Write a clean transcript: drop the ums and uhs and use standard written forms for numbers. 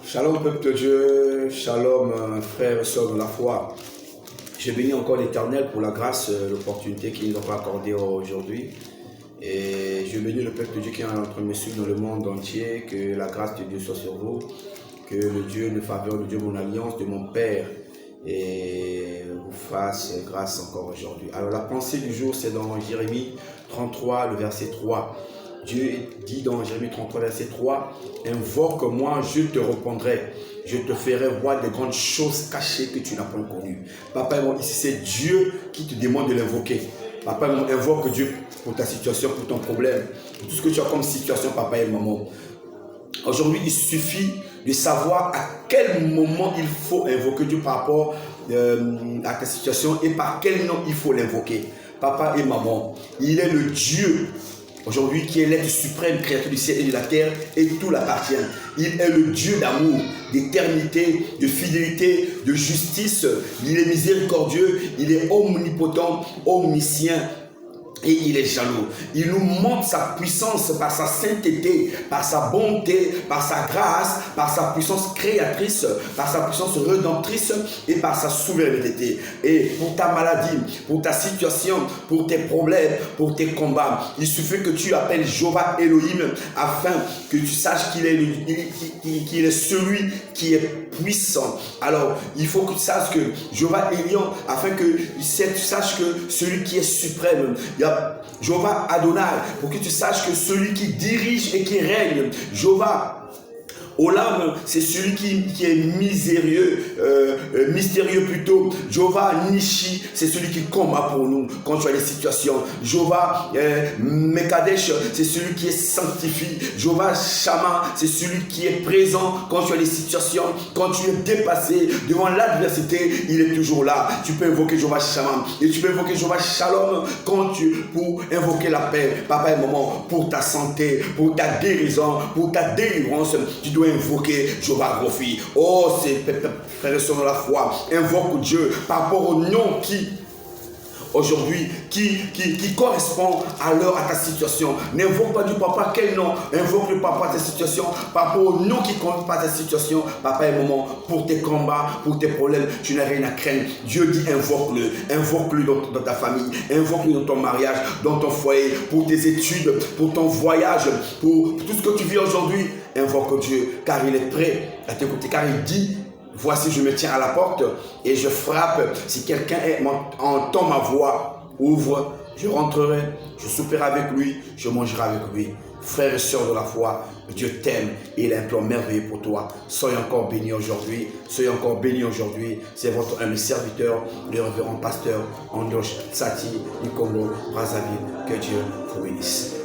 Shalom peuple de Dieu, shalom frères et sœurs de la foi. Je bénis encore l'Éternel pour la grâce, l'opportunité qu'il nous a accordée aujourd'hui. Et je bénis le peuple de Dieu qui est en train de me suivre dans le monde entier, que la grâce de Dieu soit sur vous, que le Dieu de faveur, le Dieu de mon alliance, de mon Père, et vous fasse grâce encore aujourd'hui. Alors la pensée du jour, c'est dans Jérémie 33, le verset 3. Dieu dit dans Jérémie 33, verset 3, « Invoque-moi, je te répondrai. Je te ferai voir des grandes choses cachées que tu n'as pas connues. » Papa, ici c'est Dieu qui te demande de l'invoquer. Papa, invoque Dieu pour ta situation, pour ton problème, pour tout ce que tu as comme situation, papa et maman. Aujourd'hui, il suffit de savoir à quel moment il faut invoquer Dieu par rapport à ta situation et par quel nom il faut l'invoquer. Papa et maman, il est le Dieu aujourd'hui qui est l'être suprême, créateur du ciel et de la terre, et tout l'appartient. Il est le Dieu d'amour, d'éternité, de fidélité, de justice. Il est miséricordieux, il est omnipotent, omniscient. Et il est jaloux. Il nous montre sa puissance par sa sainteté, par sa bonté, par sa grâce, par sa puissance créatrice, par sa puissance rédemptrice et par sa souveraineté. Et pour ta maladie, pour ta situation, pour tes problèmes, pour tes combats, il suffit que tu appelles Jéhovah Elohim afin que tu saches qu'il est celui qui est puissant. Alors, il faut que tu saches que Jéhovah Elion, afin que tu saches que celui qui est suprême, Jéhovah Adonai, pour que tu saches que celui qui dirige et qui règne, Jéhovah Olam, c'est celui qui est mystérieux plutôt. Jéhovah Nishi, c'est celui qui combat pour nous quand tu as des situations. Jéhovah Mekadesh, c'est celui qui est sanctifié. Jéhovah Shama, c'est celui qui est présent quand tu as des situations, quand tu es dépassé devant l'adversité, il est toujours là. Tu peux invoquer Jéhovah Shama et tu peux invoquer Jéhovah Shalom pour invoquer la paix, papa et maman, pour ta santé, pour ta guérison, pour ta délivrance. Tu dois invoquer Jéhovah Rofi. Oh, c'est frères et sœurs de la foi. Invoque Dieu par rapport au nom qui aujourd'hui, qui correspond à ta situation. N'invoque pas du papa quel nom. Invoque le papa de ta situation par rapport au nom qui compte pas ta situation. Papa et maman, pour tes combats, pour tes problèmes, tu n'as rien à craindre. Dieu dit invoque-le. Invoque-le dans ta famille. Invoque-le dans ton mariage, dans ton foyer, pour tes études, pour ton voyage, pour tout ce que tu vis aujourd'hui. Invoque Dieu, car il est prêt à t'écouter, car il dit: voici, je me tiens à la porte et je frappe. Si quelqu'un entend ma voix, ouvre, je rentrerai, je souperai avec lui, je mangerai avec lui. Frères et sœurs de la foi, Dieu t'aime et il a un plan merveilleux pour toi. Soyez encore bénis aujourd'hui. Soyez encore bénis aujourd'hui. C'est votre humble serviteur, le révérend pasteur Androche Tsati du Congo, Brazzaville. Que Dieu vous bénisse.